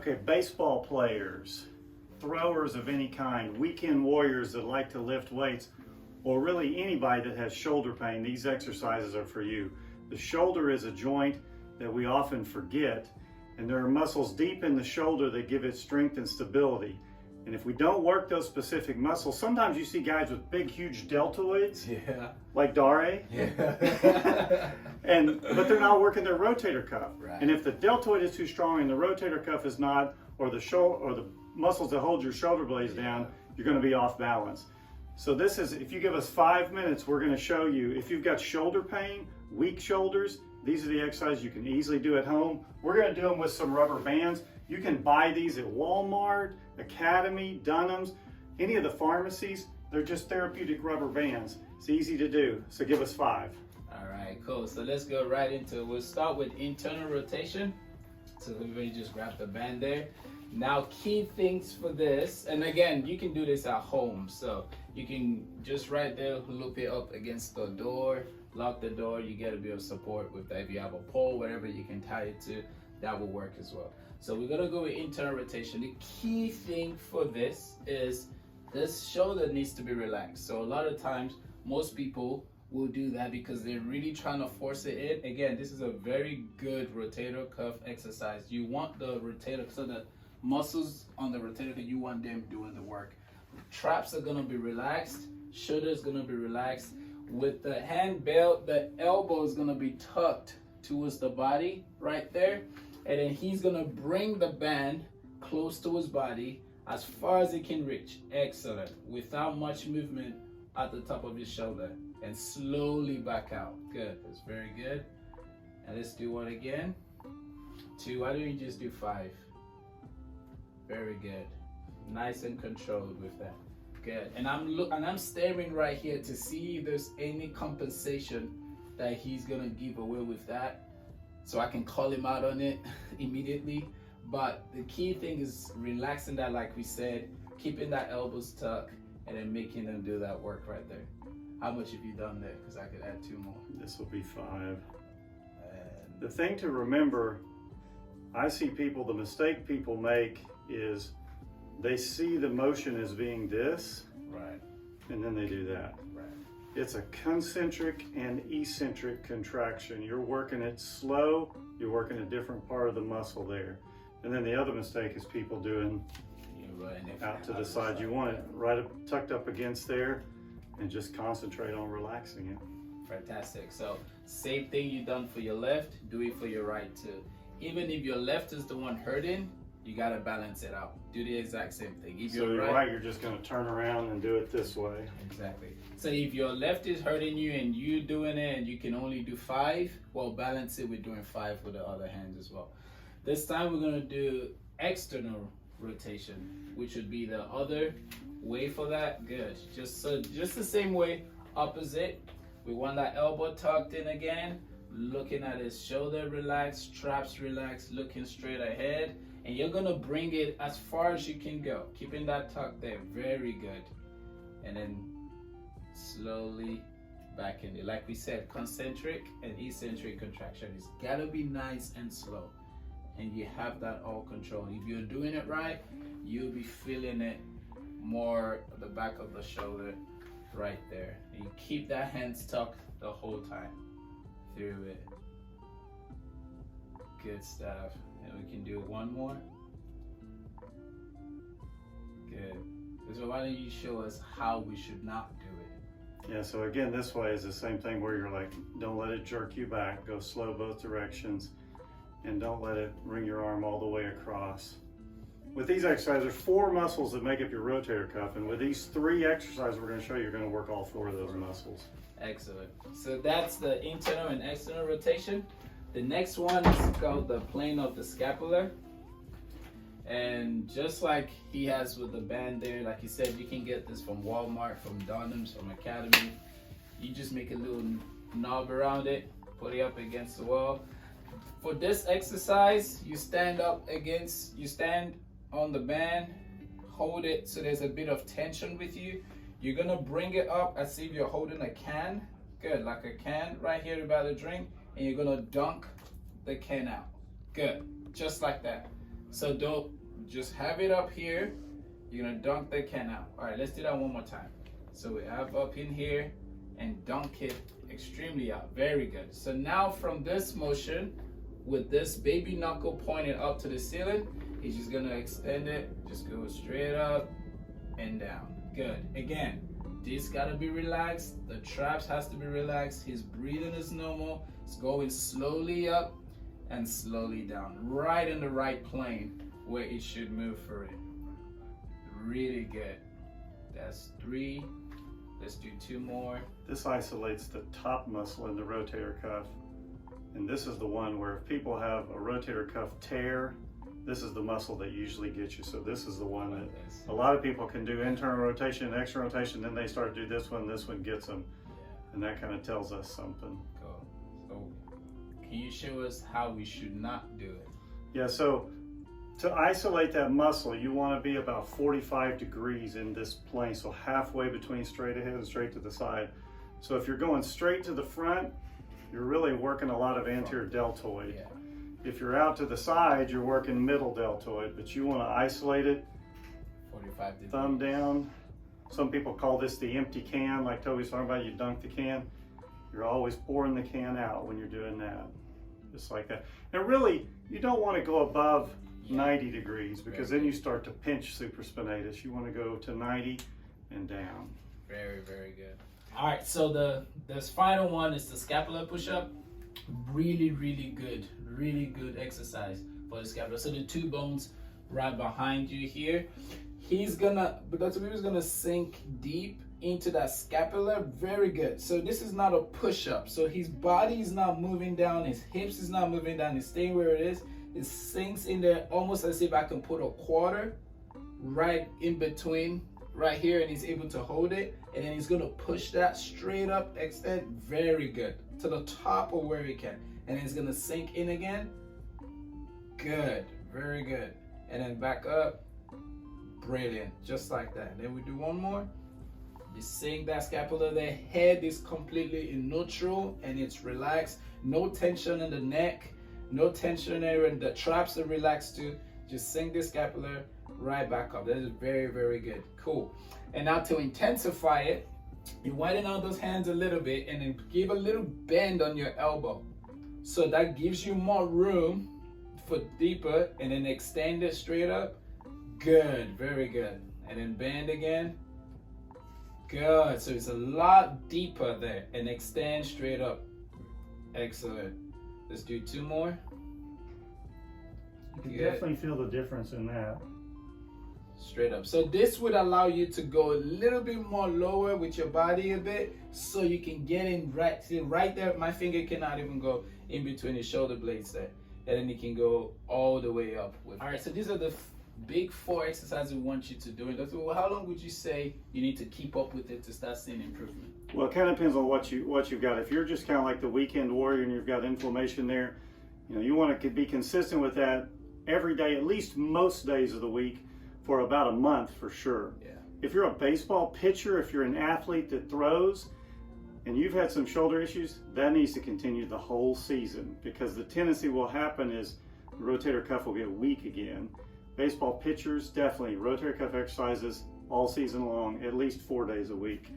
Okay, baseball players, throwers of any kind, weekend warriors that like to lift weights, or really anybody that has shoulder pain, these exercises are for you. The shoulder is a joint that we often forget, and there are muscles deep in the shoulder that give it strength and stability. And if we don't work those specific muscles, sometimes you see guys with big, huge deltoids, like Dare, but they're not working their rotator cuff. Right. And if the deltoid is too strong and the rotator cuff is not, or the shoulder, or the muscles that hold your shoulder blades down, you're going to be off balance. So this is, if you give us 5 minutes, we're going to show you, if you've got shoulder pain, weak shoulders, these are the exercises you can easily do at home. We're going to do them with some rubber bands. You can buy these at Walmart, Academy, Dunham's, any of the pharmacies. They're just therapeutic rubber bands. It's easy to do, so give us 5. All right, cool. So let's go right into it. We'll start with internal rotation. So everybody just grab the band there. Now, key things for this, and again, you can do this at home. So you can just right there loop it up against the door, lock the door. You get a bit of support with that. If you have a pole, whatever you can tie it to, that will work as well. So we're gonna go with internal rotation. The key thing for this is this shoulder needs to be relaxed. So a lot of times, most people will do that because they're really trying to force it in. Again, this is a very good rotator cuff exercise. You want the rotator, so the muscles on the rotator cuff, you want them doing the work. Traps are gonna be relaxed, shoulder is gonna be relaxed. With the hand belt, the elbow is gonna be tucked towards the body right there. And then he's gonna bring the band close to his body as far as it can reach. Excellent. Without much movement at the top of his shoulder. And slowly back out. Good. That's very good. And let's do one again. 2. Why don't you just do 5? Very good. Nice and controlled with that. Good. And I'm staring right here to see if there's any compensation that he's gonna give away with that, so I can call him out on it immediately. But the key thing is relaxing that, like we said, keeping that elbows tucked, and then making them do that work right there. How much have you done there? Because I could add 2 more. This will be 5. And the thing to remember, I see people, the mistake people make is they see the motion as being this, right, and then they do that. Right. It's a concentric and eccentric contraction. You're working it slow, you're working a different part of the muscle there. And then the other mistake is people doing out to the side. You want it right up, tucked up against there, and just concentrate on relaxing it. Fantastic. So same thing you done for your left, do it for your right too. Even if your left is the one hurting, you gotta balance it out. Do the exact same thing. If so you're right, you're just gonna turn around and do it this way. Exactly. So if your left is hurting you and you doing it and you can only do 5, well, balance it with doing 5 with the other hand as well. This time we're gonna do external rotation, which would be the other way for that. Good. Just the same way, opposite. We want that elbow tucked in again, looking at his shoulder relaxed, traps relaxed, looking straight ahead. And you're gonna bring it as far as you can go, keeping that tuck there. Very good. And then slowly back in it. Like we said, concentric and eccentric contraction. It's gotta be nice and slow. And you have that all controlled. If you're doing it right, you'll be feeling it more at the back of the shoulder right there. And you keep that hands tucked the whole time through it. Good stuff. And we can do 1 more. Good. So why don't you show us how we should not do it? Yeah, so again, this way is the same thing where you're like, don't let it jerk you back. Go slow both directions. And don't let it bring your arm all the way across. With these exercises, there's 4 muscles that make up your rotator cuff. And with these 3 exercises we're gonna show you, you're gonna work all 4 of those muscles. Excellent. So that's the internal and external rotation. The next one is called the Pane of the Scapular. And just like he has with the band there, like he said, you can get this from Walmart, from Dunham's, from Academy. You just make a little knob around it, put it up against the wall. For this exercise, you stand on the band, hold it so there's a bit of tension with you. You're gonna bring it up as if you're holding a can. Good, like a can right here about to drink. And you're gonna dunk the can out. Good, just like that. So don't just have it up here. You're gonna dunk the can out. All right, let's do that one more time. So we have up in here and dunk it extremely out. Very good. So now from this motion, with this baby knuckle pointed up to the ceiling, he's just gonna extend it, just go straight up and down. Good. Again, this gotta be relaxed. The traps has to be relaxed. His breathing is normal. It's going slowly up and slowly down, right in the right plane where it should move for it. Really good. That's 3. Let's do 2 more. This isolates the top muscle in the rotator cuff. And this is the one where if people have a rotator cuff tear, this is the muscle that usually gets you. So this is the one that a lot of people can do internal rotation and external rotation, then they start to do this one gets them. And that kind of tells us something. Cool. So can you show us how we should not do it? Yeah, so to isolate that muscle, you want to be about 45 degrees in this plane, so halfway between straight ahead and straight to the side. So if you're going straight to the front, you're really working a lot of anterior deltoid. Yeah. If you're out to the side, you're working middle deltoid, but you want to isolate it, 45 degrees. thumb down. Some people call this the empty can, like Toby's talking about, you dunk the can. You're always pouring the can out when you're doing that, just like that. And really, you don't want to go above 90 degrees because then you start to pinch supraspinatus. You want to go to 90 and down. Very, very good. All right, so this final one is the scapular push-up. Really good exercise for the scapula. So the 2 bones right behind you here. Dr. Weaver's gonna sink deep into that scapula. Very good. So this is not a push-up. So his body is not moving down, his hips is not moving down, it's staying where it is. It sinks in there almost as if I can put a quarter right in between right here, and he's able to hold it, and then he's gonna push that straight up, extend. Very good, to the top of where he can, and then he's gonna sink in again. Good, very good, and then back up. Brilliant, just like that. Then we do one more. You sink that scapula. The head is completely in neutral and it's relaxed. No tension in the neck, no tension there, and the traps are relaxed too. Just sink the scapula right back up. That is very good. Cool. And now to intensify it, you widen out those hands a little bit and then give a little bend on your elbow. So that gives you more room for deeper, and then extend it straight up. Good, very good. And then bend again. Good, so it's a lot deeper there, and extend straight up. Excellent. Let's do 2 more. You can definitely feel the difference in that. Straight up. So this would allow you to go a little bit more lower with your body a bit, so you can get in right, see right there. My finger cannot even go in between the shoulder blades there, and then you can go all the way up with. All right, so these are the big 4 exercises we want you to do. And Dr. How long would you say you need to keep up with it to start seeing improvement? Well, it kind of depends on what you've got. If you're just kind of like the weekend warrior and you've got inflammation there, you want to be consistent with that every day, at least most days of the week, for about a month for sure. Yeah. If you're a baseball pitcher, if you're an athlete that throws, and you've had some shoulder issues, that needs to continue the whole season, because the tendency will happen is the rotator cuff will get weak again. Baseball pitchers, definitely rotator cuff exercises all season long, at least 4 days a week.